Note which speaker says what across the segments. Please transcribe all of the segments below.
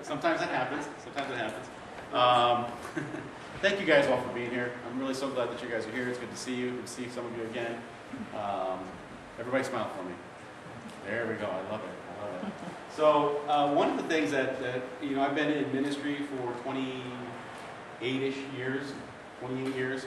Speaker 1: Sometimes it happens. Sometimes it happens. Thank you guys all for being here. I'm really so glad that you guys are here. It's good to see you. Good to see some of you again. Everybody smile for me. There we go. I love it. I love it. So one of the things that I've been in ministry for 28-ish years, 28 years.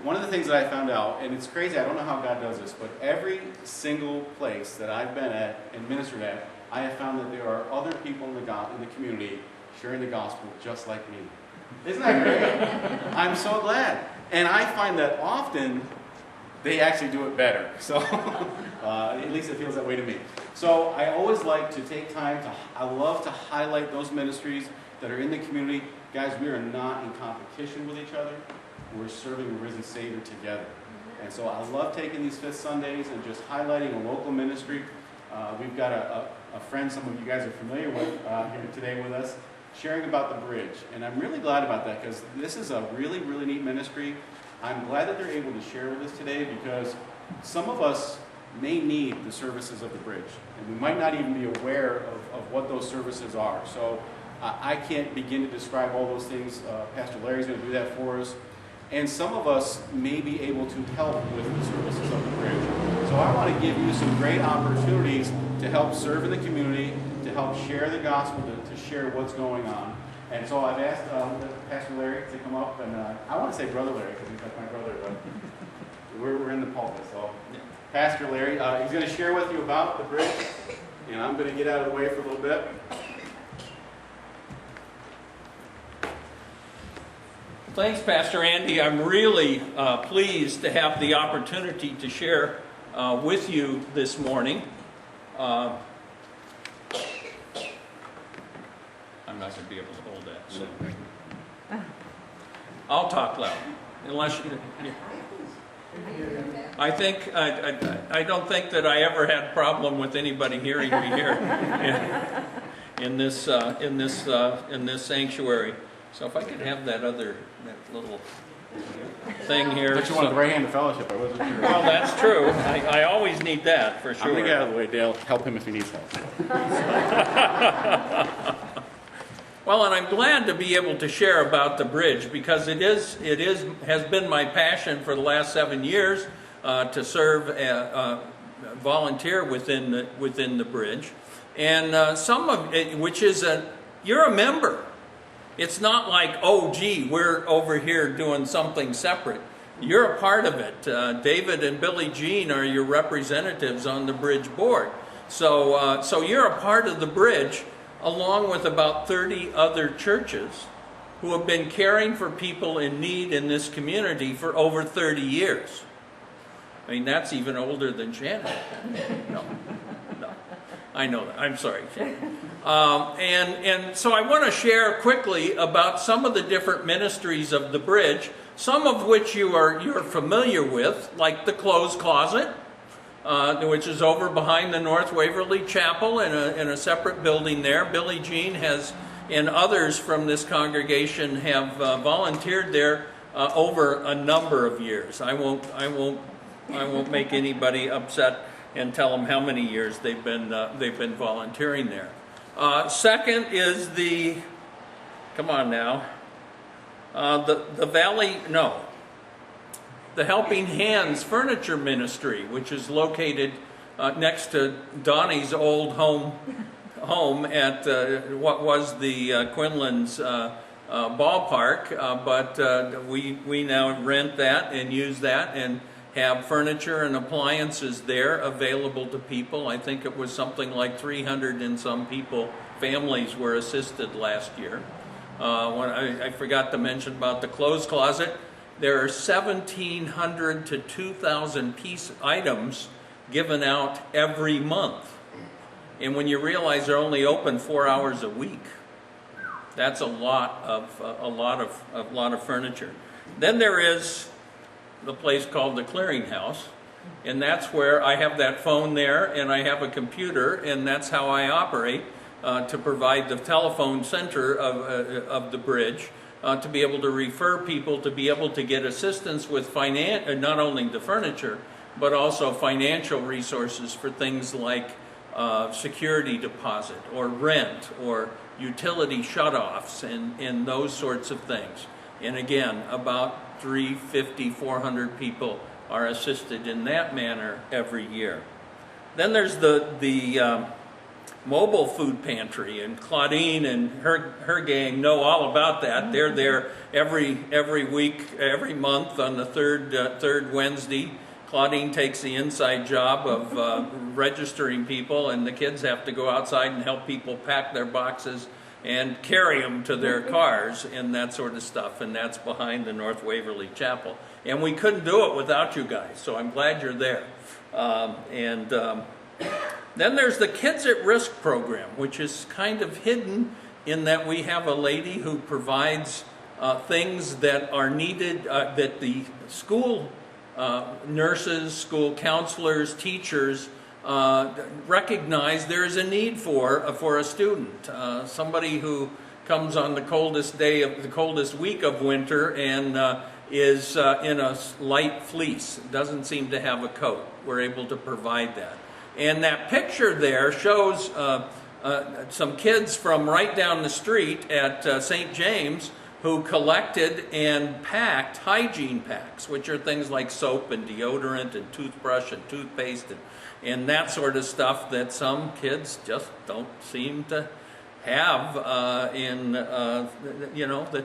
Speaker 1: One of the things that I found out, and it's crazy, I don't know how God does this, but every single place that I've been at and ministered at, I have found that there are other people in the community sharing the gospel just like me. Isn't that great? I'm so glad. And I find that often they actually do it better. So at least it feels that way to me. So I always like to take time I love to highlight those ministries that are in the community. Guys, we are not in competition with each other. We're serving the risen Savior together. And so I love taking these Fifth Sundays and just highlighting a local ministry. We've got a friend some of you guys are familiar with here today with us, sharing about the bridge. And I'm really glad about that because this is a really, really neat ministry. I'm glad that they're able to share with us today because some of us may need the services of the bridge. And we might not even be aware of what those services are. So I can't begin to describe all those things. Pastor Larry's going to do that for us. And some of us may be able to help with the services of the bridge. So I want to give you some great opportunities to help serve in the community, to help share the gospel, to share what's going on. And so I've asked Pastor Larry to come up, and I want to say Brother Larry because he's like my brother, but we're in the pulpit. So Pastor Larry, he's going to share with you about the bridge, and I'm going to get out of the way for a little bit.
Speaker 2: Thanks, Pastor Andy. I'm really pleased to have the opportunity to share with you this morning. I'm not going to be able to hold that, so I'll talk loud, unless you. I think I don't think that I ever had a problem with anybody hearing me here in this sanctuary. So if I could have that little thing here.
Speaker 1: But you wanted the right hand of fellowship. I wasn't sure.
Speaker 2: Well, that's true. I always need that for sure.
Speaker 1: I'm going to get out of the way, Dale. Help him if he needs help.
Speaker 2: Well, and I'm glad to be able to share about the bridge because it has been my passion for the last 7 years to serve, volunteer within the bridge, and some of it, which is you're a member. It's not like, oh, gee, we're over here doing something separate. You're a part of it. David and Billie Jean are your representatives on the bridge board. So you're a part of the bridge, along with about 30 other churches who have been caring for people in need in this community for over 30 years. I mean, that's even older than Shannon. No. I know that. I'm sorry, Shannon. And so I want to share quickly about some of the different ministries of the bridge, some of which you're familiar with, like the clothes closet, which is over behind the North Waverly Chapel in a separate building there. Billie Jean and others from this congregation have volunteered there over a number of years. I won't make anybody upset and tell them how many years they've been volunteering there. Second is the Helping Hands Furniture Ministry, which is located next to Donnie's old home at what was the Quinlan's ballpark, but we now rent that and use that and have furniture and appliances there available to people. I think it was something like 300 and some families were assisted last year. When I forgot to mention about the clothes closet. There are 1,700 to 2,000 piece items given out every month. And when you realize they're only open 4 hours a week, that's a lot of furniture. Then there is the place called the Clearinghouse, and that's where I have that phone there, and I have a computer, and that's how I operate to provide the telephone center of the bridge, to be able to refer people, to be able to get assistance with not only the furniture, but also financial resources for things like security deposit or rent or utility shutoffs and those sorts of things. And again, about 400 people are assisted in that manner every year. Then there's the mobile food pantry, and Claudine and her gang know all about that. They're there every week, every month on the third Wednesday. Claudine takes the inside job of registering people, and the kids have to go outside and help people pack their boxes and carry them to their cars and that sort of stuff. And that's behind the North Waverly Chapel. And we couldn't do it without you guys, so I'm glad you're there. Then there's the Kids at Risk program, which is kind of hidden in that we have a lady who provides things that are needed, that the school nurses, school counselors, teachers recognize there is a need for a student. Somebody who comes on the coldest week of winter and is in a light fleece, doesn't seem to have a coat. We're able to provide that. And that picture there shows some kids from right down the street at St. James who collected and packed hygiene packs, which are things like soap and deodorant and toothbrush and toothpaste and that sort of stuff that some kids just don't seem to have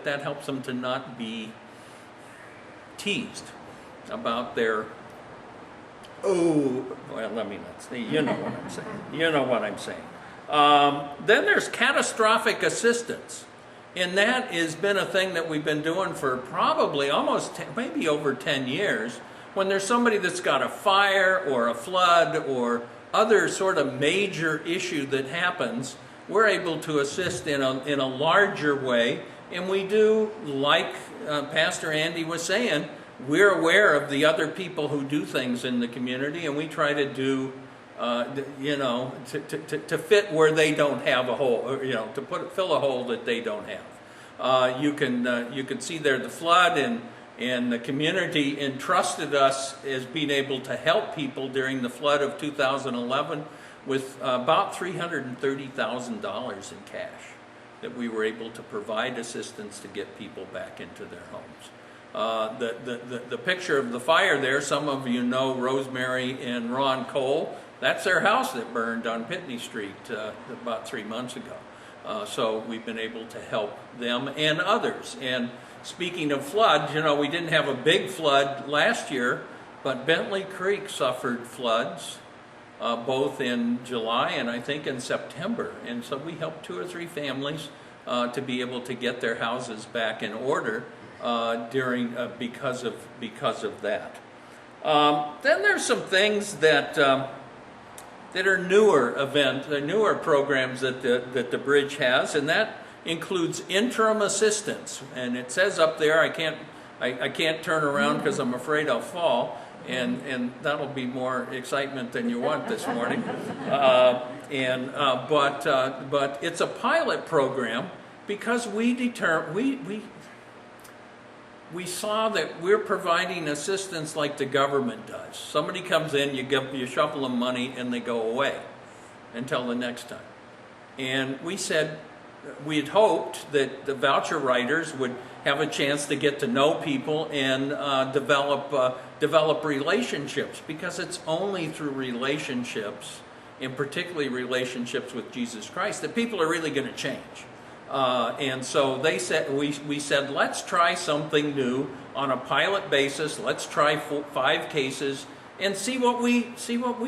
Speaker 2: that helps them to not be teased about their, let me not say, you know what I'm saying. You know what I'm saying. Then there's catastrophic assistance. And that has been a thing that we've been doing for probably maybe over 10 years. When there's somebody that's got a fire or a flood or other sort of major issue that happens, we're able to assist in a larger way. And we do, like Pastor Andy was saying, we're aware of the other people who do things in the community, and we try to do, to fit where they don't have a hole, or, to fill a hole that they don't have. You can see there the flood, and the community entrusted us as being able to help people during the flood of 2011 with about $330,000 in cash that we were able to provide assistance to get people back into their homes. The picture of the fire there, some of you know Rosemary and Ron Cole. That's their house that burned on Pitney Street about 3 months ago. So we've been able to help them and others. And speaking of floods, we didn't have a big flood last year, but Bentley Creek suffered floods both in July and I think in September. And so we helped 2 or 3 families to be able to get their houses back in order because of that. Then there's some things that are newer programs that the bridge has, and that includes interim assistance. And it says up there, I can't turn around because I'm afraid I'll fall, and that'll be more excitement than you want this morning. But it's a pilot program because we saw that we're providing assistance like the government does. Somebody comes in, you shuffle them money, and they go away until the next time. And we said we had hoped that the voucher writers would have a chance to get to know people and develop relationships, because it's only through relationships, and particularly relationships with Jesus Christ, that people are really going to change. And so we said, let's try something new on a pilot basis. Let's try 5 cases and see what we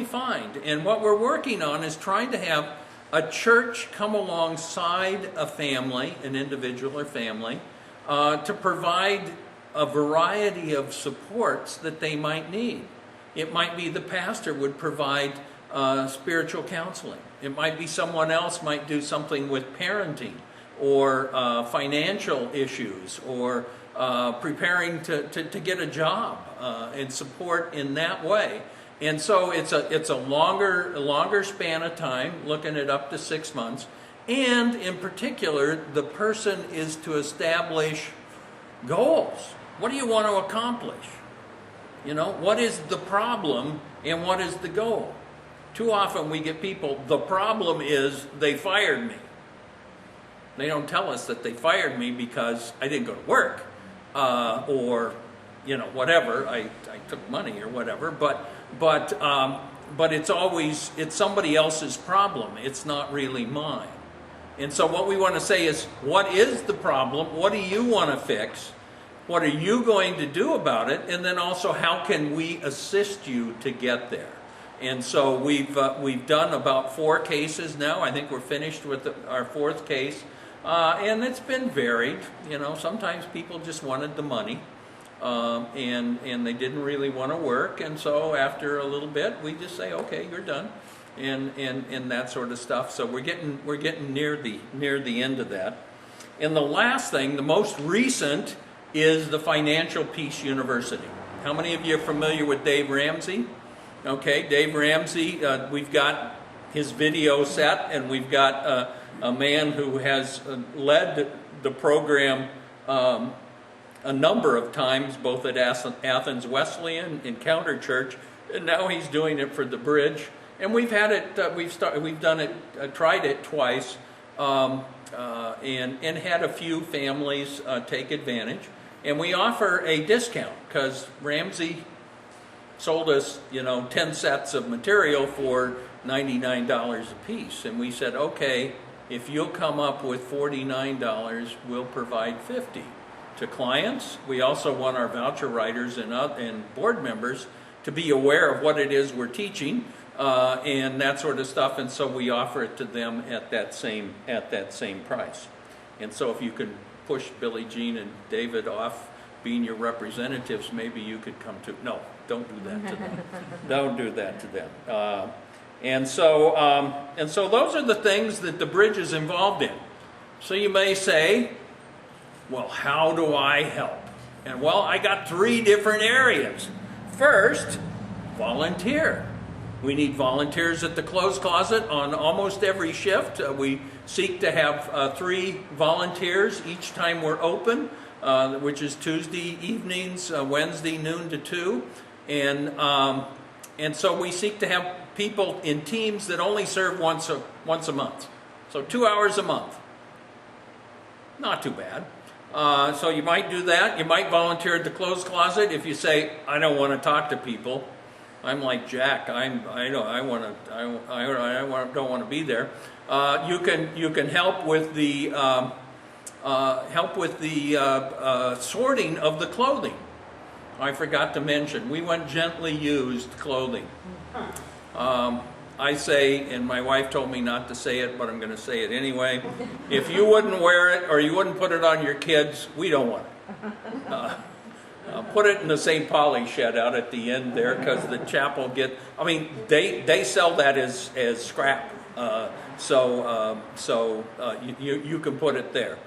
Speaker 2: find. And what we're working on is trying to have a church come alongside a family, an individual or family, to provide a variety of supports that they might need. It might be the pastor would provide spiritual counseling. It might be someone else might do something with parenting, or financial issues, or preparing to get a job, and support in that way. And so it's a longer span of time, looking at up to 6 months. And in particular, the person is to establish goals. What do you want to accomplish? What is the problem and what is the goal? Too often we get people, the problem is they fired me. They don't tell us that they fired me because I didn't go to work, or, you know, whatever, I took money or whatever, but it's somebody else's problem. It's not really mine. And so what we want to say is, what is the problem? What do you want to fix? What are you going to do about it? And then also, how can we assist you to get there? And so we've done about 4 cases now. I think we're finished with our 4th case. And it's been varied. You know, sometimes people just wanted the money, and they didn't really want to work. And so after a little bit, we just say, okay, you're done, and that sort of stuff. So we're getting near the end of that. And the last thing, the most recent, is the Financial Peace University. How many of you are familiar with Dave Ramsey? Okay, Dave Ramsey, we've got his video set, and we've got a man who has led the program a number of times, both at Athens Wesleyan, Encounter Church, and now he's doing it for the Bridge. And we've had it, we've done it, tried it twice, and had a few families take advantage. And we offer a discount because Ramsey sold us, 10 sets of material for $99 a piece. And we said, okay, if you'll come up with $49, we'll provide $50 to clients. We also want our voucher writers and board members to be aware of what it is we're teaching and that sort of stuff. And so we offer it to them at that same price. And so if you can push Billie Jean and David off being your representatives, maybe you could come to. No, don't do that to them. Don't do that to them. And so those are the things that the Bridge is involved in. So you may say, well, how do I help? And well, I got 3 different areas. First, volunteer. We need volunteers at the clothes closet on almost every shift. We seek to have 3 volunteers each time we're open, which is Tuesday evenings, Wednesday noon to 2. And so we seek to have people in teams that only serve once a month. So 2 hours a month. Not too bad. So you might do that. You might volunteer at the clothes closet if you say, I don't want to talk to people. I'm like Jack. I don't want to be there. You can help with the sorting of the clothing. I forgot to mention, we want gently used clothing. I say, and my wife told me not to say it, but I'm going to say it anyway. If you wouldn't wear it or you wouldn't put it on your kids, we don't want it. Put it in the St. Pauli shed out at the end there, because the chapel they sell that as scrap. So you can put it there.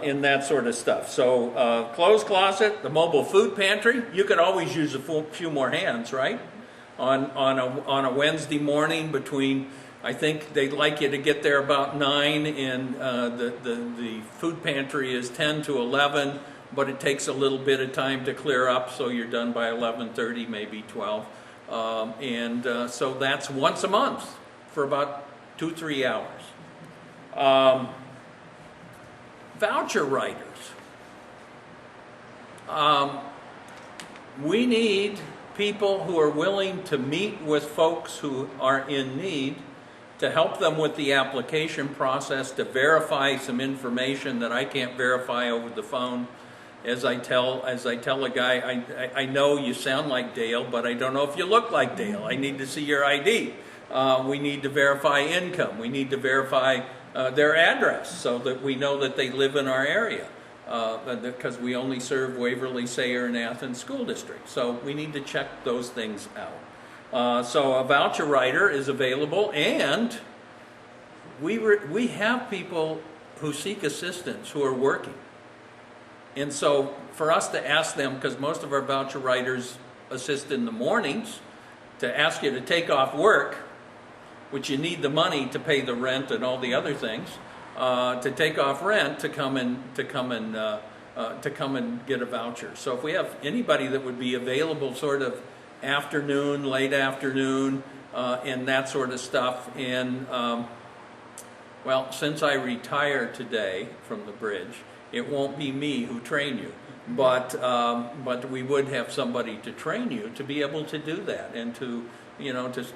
Speaker 2: In that sort of stuff. So clothes closet, the mobile food pantry, you could always use a few more hands, right? On a Wednesday morning between, I think they'd like you to get there about 9, and the food pantry is 10 to 11, but it takes a little bit of time to clear up, so you're done by 11:30, maybe 12. So that's once a month for about 2-3 hours. Voucher writers. We need people who are willing to meet with folks who are in need, to help them with the application process, to verify some information that I can't verify over the phone. As I tell a guy, I know you sound like Dale, but I don't know if you look like Dale. I need to see your ID. We need to verify income. We need to verify their address so that we know that they live in our area, because we only serve Waverly, Sayre, and Athens school districts. So we need to check those things out. So a voucher writer is available, and we have people who seek assistance who are working. And so for us to ask them, because most of our voucher writers assist in the mornings, to ask you to take off work, which you need the money to pay the rent and all the other things, to take off rent to come and get a voucher. So if we have anybody that would be available sort of afternoon, late afternoon, and that sort of stuff. And well, since I retire today from the bridge, it won't be me who train you, but we would have somebody to train you to be able to do that, and to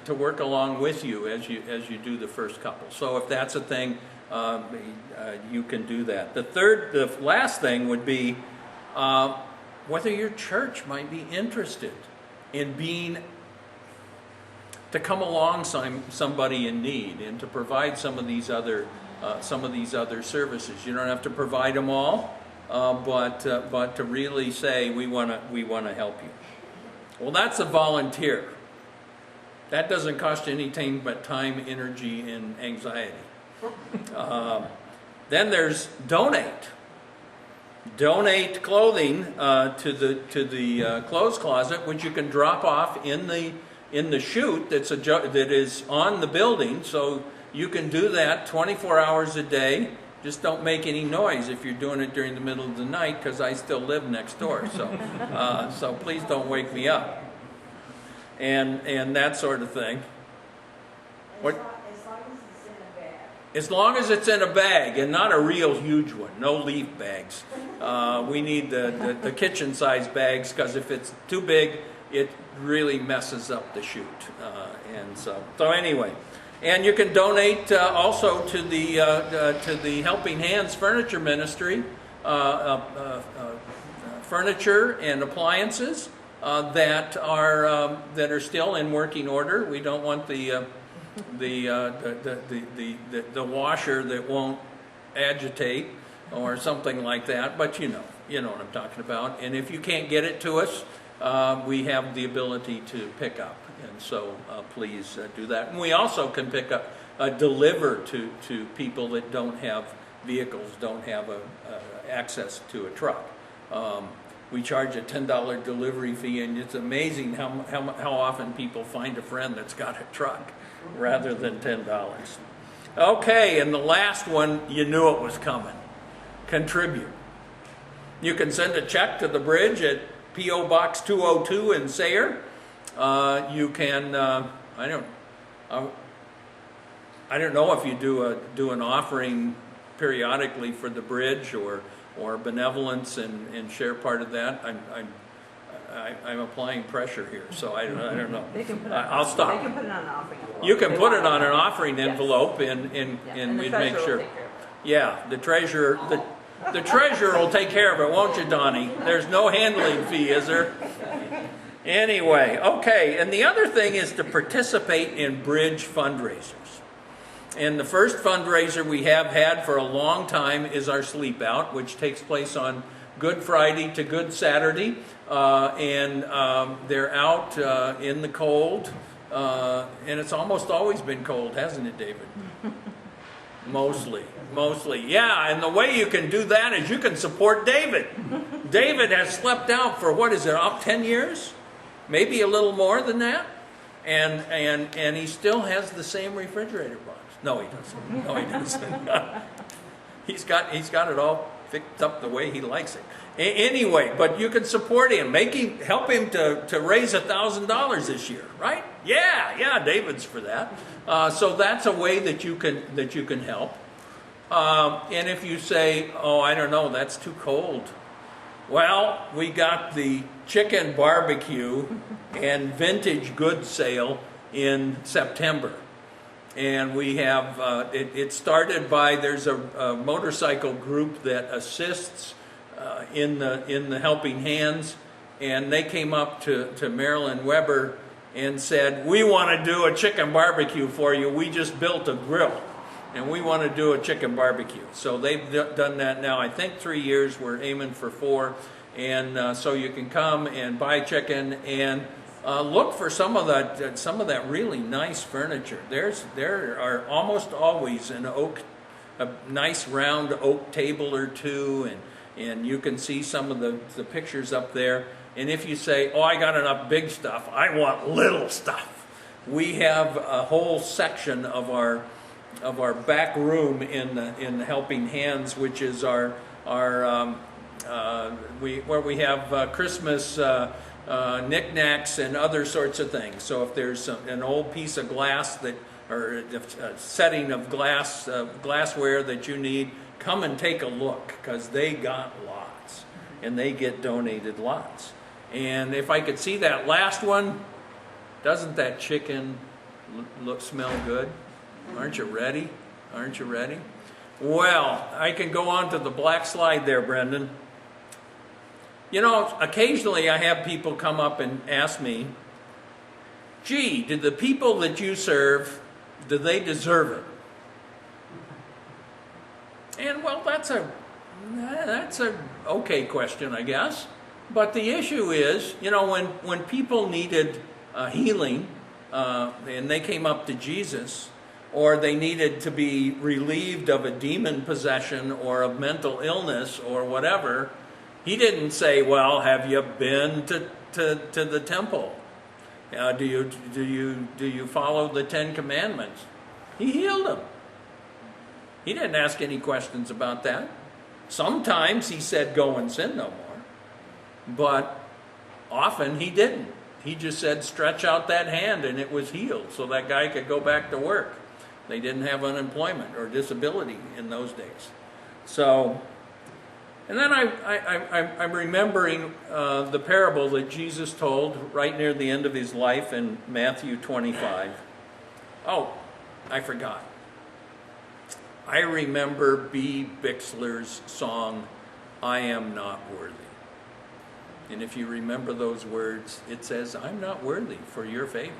Speaker 2: to work along with you as you do the first couple. So if that's a thing, you can do that. The last thing would be whether your church might be interested in to come alongside somebody in need and to provide some of these other services. You don't have to provide them all, but to really say we want to help you. Well, that's a volunteer. That doesn't cost you anything but time, energy, and anxiety. Then there's donate. Donate clothing to the clothes closet, which you can drop off in the chute that is on the building. So you can do that 24 hours a day. Just don't make any noise if you're doing it during the middle of the night, because I still live next door. So please don't wake me up. And that sort of thing. What? As long as it's in a bag, and not a real huge one. No leaf bags. We need the kitchen size bags, because if it's too big, it really messes up the chute. And so anyway, and you can donate also to the Helping Hands Furniture Ministry, furniture and appliances that are still in working order. We don't want the washer that won't agitate or something like that, but you know what I'm talking about. And if you can't get it to us, we have the ability to pick up, and so please do that. And we also can pick up, deliver to people that don't have vehicles, don't have access to a truck. We charge a $10 delivery fee, and it's amazing how often people find a friend that's got a truck rather than $10. Okay, and the last one, you knew it was coming. Contribute. You can send a check to the bridge at P.O. Box 202 in Sayre. You can, I don't know if you do an offering periodically for the bridge or benevolence and share part of that. I'm applying pressure here, so I don't know. I'll stop.
Speaker 3: They can put it on an offering envelope.
Speaker 2: You can put it on an offering envelope, and we'd make sure. Yeah, the treasurer will take care of it, won't you, Donnie? There's no handling fee, is there? Anyway, okay. And the other thing is to participate in bridge fundraisers. And the first fundraiser we have had for a long time is our Sleep Out, which takes place on Good Friday to Good Saturday. And they're out in the cold. And it's almost always been cold, hasn't it, David? Mostly. Yeah, and the way you can do that is you can support David. David has slept out for, what is it, up 10 years? Maybe a little more than that. And he still has the same refrigerator box. No, he doesn't. He's got it all fixed up the way he likes it. Anyway, but you can support him, help him to raise $1,000 this year, right? Yeah, David's for that. So that's a way that you can help. And if you say, oh, I don't know, that's too cold. Well, we got the chicken barbecue and vintage goods sale in September. And we have, it started by, there's a motorcycle group that assists in the Helping Hands, and they came up to Marilyn Weber and said, we want to do a chicken barbecue for you. We just built a grill, and we want to do a chicken barbecue. So they've done that now, I think 3 years. We're aiming for 4. And so you can come and buy chicken and look for some of that really nice furniture. There are almost always a nice round oak table or two, and you can see some of the pictures up there. And if you say, oh, I got enough big stuff, I want little stuff, we have a whole section of our back room in the Helping Hands, which is where we have Christmas knickknacks and other sorts of things. So if there's an old piece of glass that, or a setting of glassware that you need, come and take a look, because they got lots, and they get donated lots. And if I could see that last one, doesn't that chicken smell good? Aren't you ready? Aren't you ready? Well, I can go on to the black slide there, Brendan. You know, occasionally I have people come up and ask me, gee, did the people that you serve, do they deserve it? And well, that's a okay question, I guess. But the issue is, you know, when people needed healing, and they came up to Jesus, or they needed to be relieved of a demon possession or of mental illness or whatever, he didn't say, well, have you been to the temple? Do you follow the 10 Commandments? He healed them. He didn't ask any questions about that. Sometimes he said, go and sin no more. But often he didn't. He just said, stretch out that hand, and it was healed, so that guy could go back to work. They didn't have unemployment or disability in those days. So, and then I'm remembering the parable that Jesus told right near the end of his life in Matthew 25. Oh, I forgot. I remember B. Bixler's song, I Am Not Worthy. And if you remember those words, it says, I'm not worthy for your favor.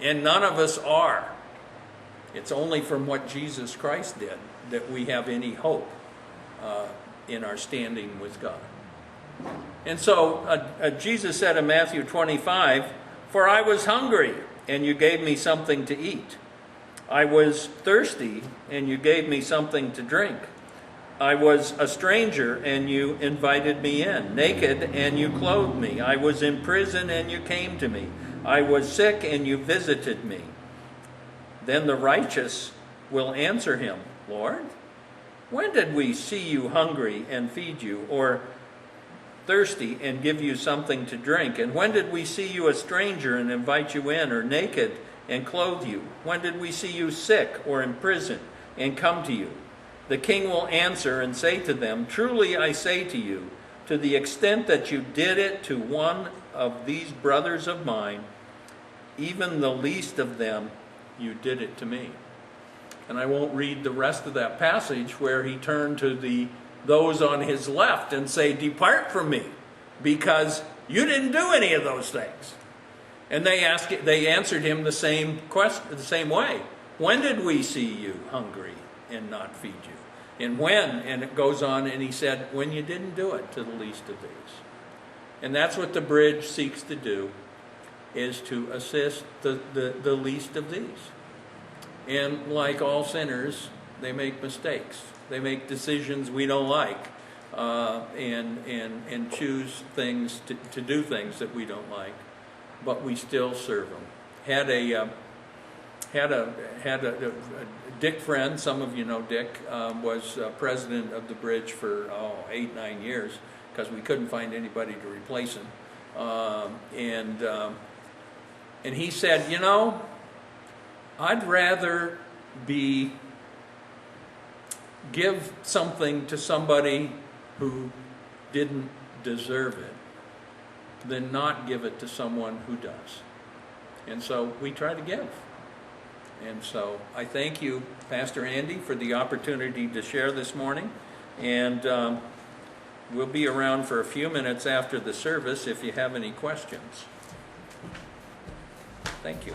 Speaker 2: And none of us are. It's only from what Jesus Christ did that we have any hope in our standing with God. And so Jesus said in Matthew 25, for I was hungry, and you gave me something to eat. I was thirsty, and you gave me something to drink. I was a stranger, and you invited me in. Naked, and you clothed me. I was in prison, and you came to me. I was sick, and you visited me. Then the righteous will answer him, Lord, when did we see you hungry and feed you, or thirsty and give you something to drink? And when did we see you a stranger and invite you in, or naked and clothe you? When did we see you sick or in prison and come to you? The king will answer and say to them, truly I say to you, to the extent that you did it to one of these brothers of mine, even the least of them, you did it to me. And I won't read the rest of that passage where he turned to those on his left and say, depart from me, because you didn't do any of those things. And they answered him the same way. When did we see you hungry and not feed you? And when? And it goes on, and he said, when you didn't do it to the least of these. And that's what the bridge seeks to do, is to assist the least of these. And like all sinners, they make mistakes. They make decisions we don't like, and choose things to do things that we don't like, but we still serve them. Had a Dick friend, some of you know Dick, was president of the bridge for 8-9 years, because we couldn't find anybody to replace him. And he said, you know, I'd rather give something to somebody who didn't deserve it than not give it to someone who does. And so we try to give. And so I thank you, Pastor Andy, for the opportunity to share this morning. And we'll be around for a few minutes after the service if you have any questions. Thank you.